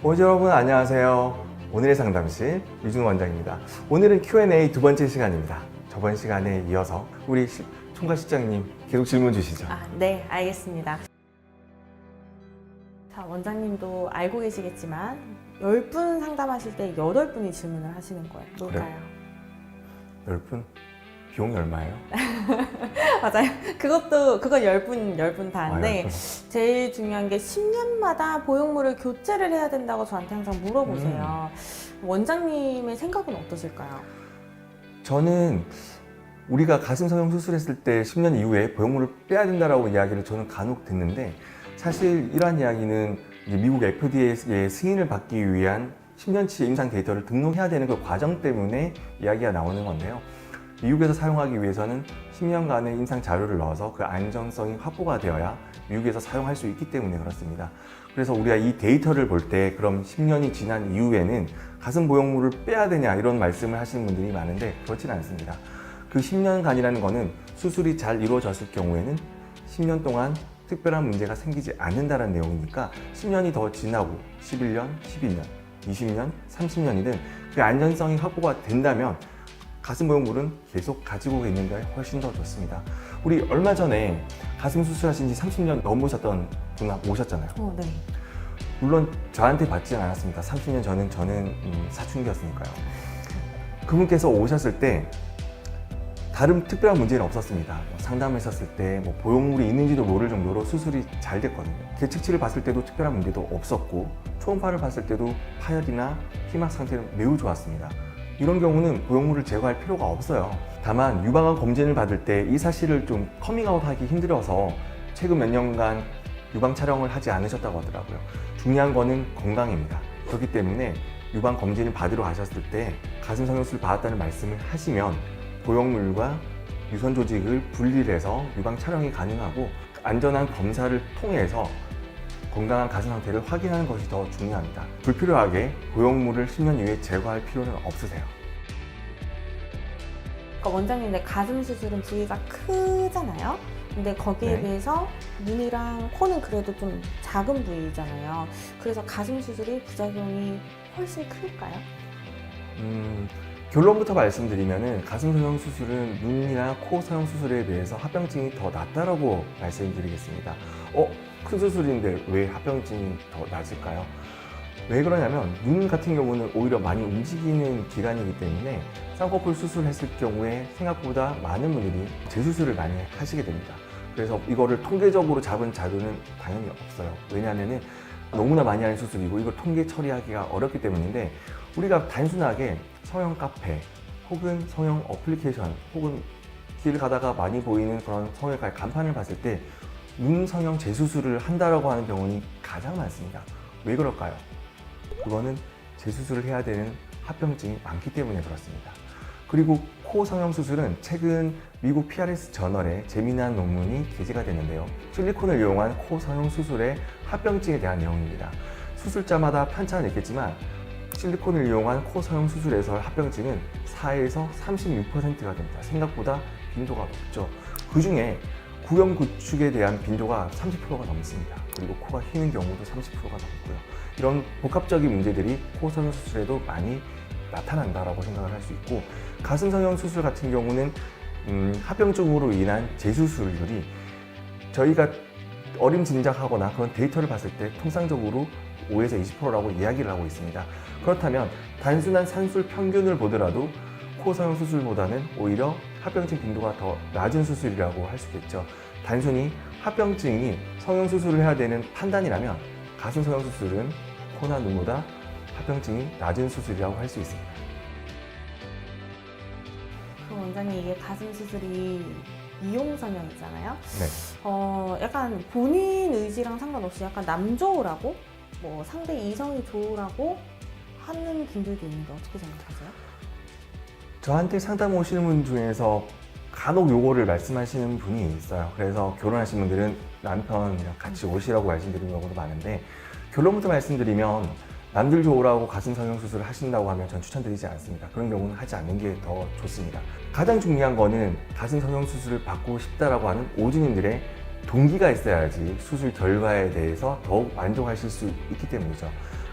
보조 여러분 안녕하세요. 오늘의 상담실 유준 원장입니다. 오늘은 Q&A 두 번째 시간입니다. 저번 시간에 이어서 우리 총괄 실장님 계속 질문 주시죠. 네, 알겠습니다. 자, 원장님도 알고 계시겠지만 10분 상담하실 때 8분이 질문을 하시는 거예요. 뭘까요? 10분? 비용이 얼마예요? 맞아요. 그건 10분 다인데 10분. 제일 중요한 게 10년마다 보형물을 교체를 해야 된다고 저한테 항상 물어보세요. 원장님의 생각은 어떠실까요? 저는 우리가 가슴 성형 수술했을 때 10년 이후에 보형물을 빼야 된다라고 이야기를 저는 간혹 듣는데, 사실 이러한 이야기는 이제 미국 FDA의 승인을 받기 위한 10년치의 임상 데이터를 등록해야 되는 그 과정 때문에 이야기가 나오는 건데요. 미국에서 사용하기 위해서는 10년간의 임상 자료를 넣어서 그 안전성이 확보가 되어야 미국에서 사용할 수 있기 때문에 그렇습니다. 그래서 우리가 이 데이터를 볼 때 그럼 10년이 지난 이후에는 가슴 보형물을 빼야 되냐 이런 말씀을 하시는 분들이 많은데, 그렇지는 않습니다. 그 10년간이라는 거는 수술이 잘 이루어졌을 경우에는 10년 동안 특별한 문제가 생기지 않는다는 내용이니까 10년이 더 지나고 11년, 12년, 20년, 30년이든 그 안전성이 확보가 된다면 가슴 보형물은 계속 가지고 있는 게 훨씬 더 좋습니다. 우리 얼마 전에 가슴 수술하신 지 30년 넘으셨던 분 오셨잖아요. 네. 물론 저한테 받지는 않았습니다. 30년 전은 저는 사춘기였으니까요. 그분께서 오셨을 때 다른 특별한 문제는 없었습니다. 상담했었을 때 보형물이 있는지도 모를 정도로 수술이 잘 됐거든요. 계측치를 봤을 때도 특별한 문제도 없었고, 초음파를 봤을 때도 파열이나 피막 상태는 매우 좋았습니다. 이런 경우는 보형물을 제거할 필요가 없어요. 다만 유방암 검진을 받을 때 이 사실을 좀 커밍아웃하기 힘들어서 최근 몇 년간 유방 촬영을 하지 않으셨다고 하더라고요. 중요한 거는 건강입니다. 그렇기 때문에 유방 검진을 받으러 가셨을 때 가슴 성형수술 받았다는 말씀을 하시면 보형물과 유선 조직을 분리를 해서 유방 촬영이 가능하고, 안전한 검사를 통해서 건강한 가슴 상태를 확인하는 것이 더 중요합니다. 불필요하게 보형물을 10년 이후에 제거할 필요는 없으세요. 그러니까 원장님, 가슴 수술은 부위가 크잖아요. 근데 거기에 네. 비해서 눈이랑 코는 그래도 좀 작은 부위잖아요. 그래서 가슴 수술이 부작용이 훨씬 클까요? 결론부터 말씀드리면은 가슴 성형 수술은 눈이나 코 성형 수술에 비해서 합병증이 더 낮다라고 말씀드리겠습니다. 큰 수술인데 왜 합병증이 더 낮을까요? 왜 그러냐면 눈 같은 경우는 오히려 많이 움직이는 기관이기 때문에 쌍꺼풀 수술했을 경우에 생각보다 많은 분들이 재수술을 많이 하시게 됩니다. 그래서 이거를 통계적으로 잡은 자료는 당연히 없어요. 왜냐하면 너무나 많이 하는 수술이고 이걸 통계 처리하기가 어렵기 때문인데, 우리가 단순하게 성형 카페 혹은 성형 어플리케이션 혹은 길 가다가 많이 보이는 그런 성형외과 간판을 봤을 때 눈 성형 재수술을 한다라고 하는 병원이 가장 많습니다. 왜 그럴까요? 그거는 재수술을 해야 되는 합병증이 많기 때문에 그렇습니다. 그리고 코 성형 수술은 최근 미국 PRS 저널에 재미난 논문이 게재가 됐는데요. 실리콘을 이용한 코 성형 수술의 합병증에 대한 내용입니다. 수술자마다 편차는 있겠지만 실리콘을 이용한 코 성형 수술에서 합병증은 4에서 36%가 됩니다. 생각보다 빈도가 높죠. 그 중에 구형 구축에 대한 빈도가 30%가 넘습니다. 그리고 코가 휘는 경우도 30%가 넘고요. 이런 복합적인 문제들이 코 성형 수술에도 많이 나타난다라고 생각을 할 수 있고, 가슴 성형 수술 같은 경우는 합병증으로 인한 재수술률이 저희가 어림짐작하거나 그런 데이터를 봤을 때 통상적으로 5에서 20%라고 이야기를 하고 있습니다. 그렇다면 단순한 산술 평균을 보더라도 코 성형 수술보다는 오히려 합병증 빈도가 더 낮은 수술이라고 할 수 있겠죠. 단순히 합병증이 성형 수술을 해야 되는 판단이라면 가슴 성형 수술은 코나 눈보다 합병증이 낮은 수술이라고 할 수 있습니다. 그럼 원장님, 이게 가슴 수술이 이용 성형이잖아요. 네. 약간 본인 의지랑 상관없이 약간 남 좋으라고, 상대 이성이 좋으라고 하는 분들도 있는데 어떻게 생각하세요? 저한테 상담 오시는 분 중에서 간혹 요거를 말씀하시는 분이 있어요. 그래서 결혼하신 분들은 남편이랑 같이 오시라고 말씀드리는 경우도 많은데, 결론부터 말씀드리면 남들 좋으라고 가슴 성형 수술을 하신다고 하면 전 추천드리지 않습니다. 그런 경우는 하지 않는 게 더 좋습니다. 가장 중요한 거는 가슴 성형 수술을 받고 싶다라고 하는 오주님들의 동기가 있어야지 수술 결과에 대해서 더욱 만족하실 수 있기 때문이죠.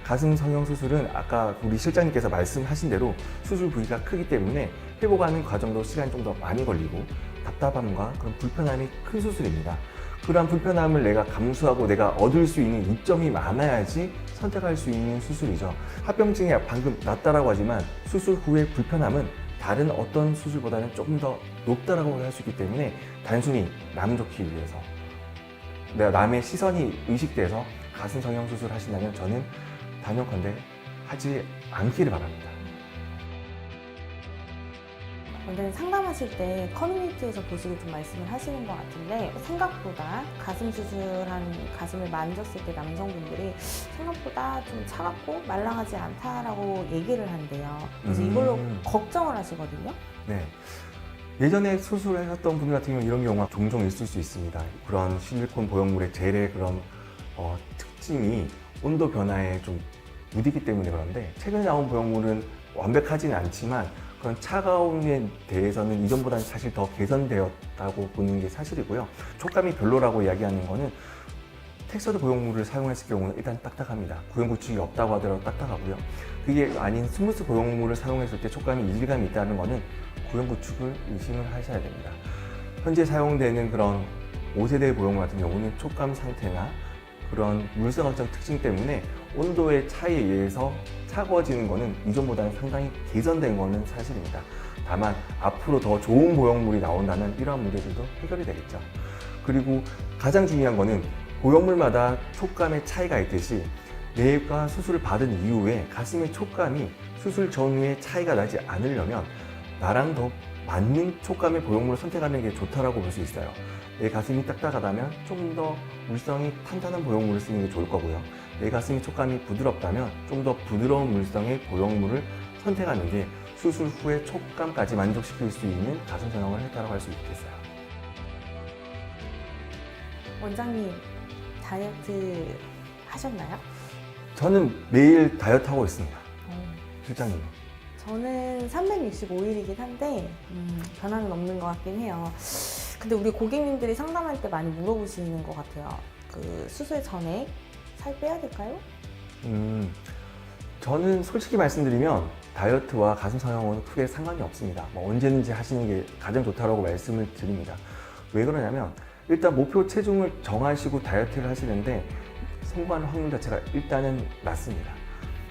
가슴 성형 수술은 아까 우리 실장님께서 말씀하신 대로 수술 부위가 크기 때문에 회복하는 과정도 시간이 좀 더 많이 걸리고 답답함과 그런 불편함이 큰 수술입니다. 그러한 불편함을 내가 감수하고 내가 얻을 수 있는 이점이 많아야지 선택할 수 있는 수술이죠. 합병증이 방금 낮다라고 하지만 수술 후의 불편함은 다른 어떤 수술보다는 조금 더 높다라고 할 수 있기 때문에 단순히 남 좋기 위해서 내가 남의 시선이 의식돼서 가슴 성형 수술 하신다면 저는 단연컨대 하지 않기를 바랍니다. 원장님 상담하실 때 커뮤니티에서 보시고 좀 말씀을 하시는 것 같은데 생각보다 가슴 수술한 가슴을 만졌을 때 남성분들이 생각보다 좀 차갑고 말랑하지 않다라고 얘기를 한대요. 그래서 이걸로 걱정을 하시거든요. 네. 예전에 수술하셨던 분들 같은 경우 이런 경우가 종종 있을 수 있습니다. 그런 실리콘 보형물의 젤의 그런 특징이 온도 변화에 좀 무디기 때문에 그런데 최근에 나온 보형물은 완벽하지는 않지만 그런 차가움에 대해서는 이전보다는 사실 더 개선되었다고 보는 게 사실이고요. 촉감이 별로라고 이야기하는 거는 텍스처드 보형물을 사용했을 경우는 일단 딱딱합니다. 구형 구축이 없다고 하더라도 딱딱하고요. 그게 아닌 스무스 보형물을 사용했을 때 촉감이 이질감이 있다는 거는 구형 구축을 의심을 하셔야 됩니다. 현재 사용되는 그런 5세대 보형물 같은 경우는 촉감 상태나 그런 물성학적 특징 때문에 온도의 차이에 의해서 차가워지는 거는 이전보다는 상당히 개선된 거는 사실입니다. 다만 앞으로 더 좋은 보형물이 나온다면 이러한 문제들도 해결이 되겠죠. 그리고 가장 중요한 거는 보형물마다 촉감의 차이가 있듯이 내과 수술을 받은 이후에 가슴의 촉감이 수술 전후에 차이가 나지 않으려면 나랑 더 맞는 촉감의 보형물을 선택하는 게 좋다라고 볼 수 있어요. 내 가슴이 딱딱하다면 좀 더 물성이 탄탄한 보형물을 쓰는 게 좋을 거고요. 내 가슴이 촉감이 부드럽다면 좀 더 부드러운 물성의 보형물을 선택하는 게 수술 후에 촉감까지 만족시킬 수 있는 가슴 성형을 했다고 할 수 있겠어요. 원장님 다이어트 하셨나요? 저는 매일 다이어트 하고 있습니다. 실장님. 저는 365일이긴 한데 변화는 없는 것 같긴 해요. 근데 우리 고객님들이 상담할 때 많이 물어보시는 것 같아요. 그 수술 전에 살 빼야 될까요? 저는 솔직히 말씀드리면 다이어트와 가슴 성형은 크게 상관이 없습니다. 언제든지 하시는 게 가장 좋다고 말씀을 드립니다. 왜 그러냐면 일단 목표 체중을 정하시고 다이어트를 하시는데 성공하는 확률 자체가 일단은 낮습니다.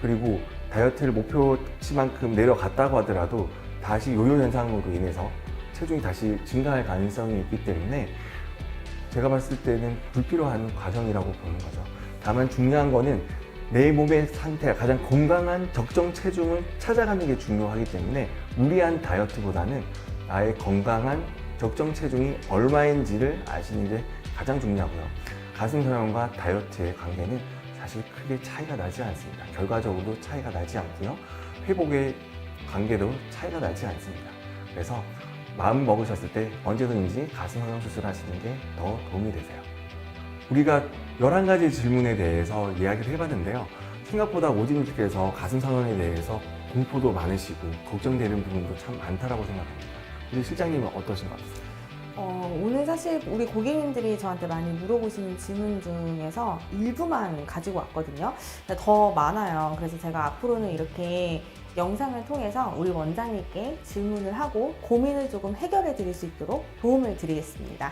그리고 다이어트를 목표치만큼 내려갔다고 하더라도 다시 요요 현상으로 인해서 체중이 다시 증가할 가능성이 있기 때문에 제가 봤을 때는 불필요한 과정이라고 보는 거죠. 다만 중요한 거는 내 몸의 상태, 가장 건강한 적정 체중을 찾아가는 게 중요하기 때문에 무리한 다이어트보다는 나의 건강한 적정 체중이 얼마인지를 아시는 게 가장 중요하고요. 가슴 성형과 다이어트의 관계는 사실 크게 차이가 나지 않습니다. 결과적으로도 차이가 나지 않고요. 회복의 관계도 차이가 나지 않습니다. 그래서 마음 먹으셨을 때 언제든지 가슴 성형 수술하시는 게 더 도움이 되세요. 우리가 11가지 질문에 대해서 이야기를 해봤는데요. 생각보다 오진님께서 가슴 성형에 대해서 공포도 많으시고 걱정되는 부분도 참 많다라고 생각합니다. 우리 실장님은 어떠신 것 같으세요? 오늘 사실 우리 고객님들이 저한테 많이 물어보시는 질문 중에서 일부만 가지고 왔거든요. 근데 더 많아요. 그래서 제가 앞으로는 이렇게 영상을 통해서 우리 원장님께 질문을 하고 고민을 조금 해결해 드릴 수 있도록 도움을 드리겠습니다.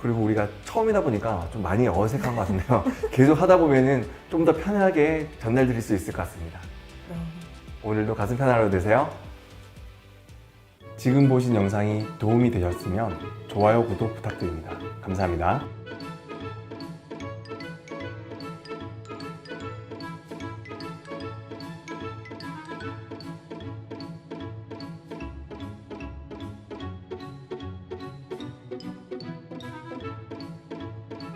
그리고 우리가 처음이다 보니까 좀 많이 어색한 것 같은데요. 계속 하다 보면은 좀 더 편하게 전달 드릴 수 있을 것 같습니다. 네. 오늘도 가슴 편한 하루 되세요. 지금 보신 영상이 도움이 되셨으면 좋아요, 구독 부탁드립니다. 감사합니다.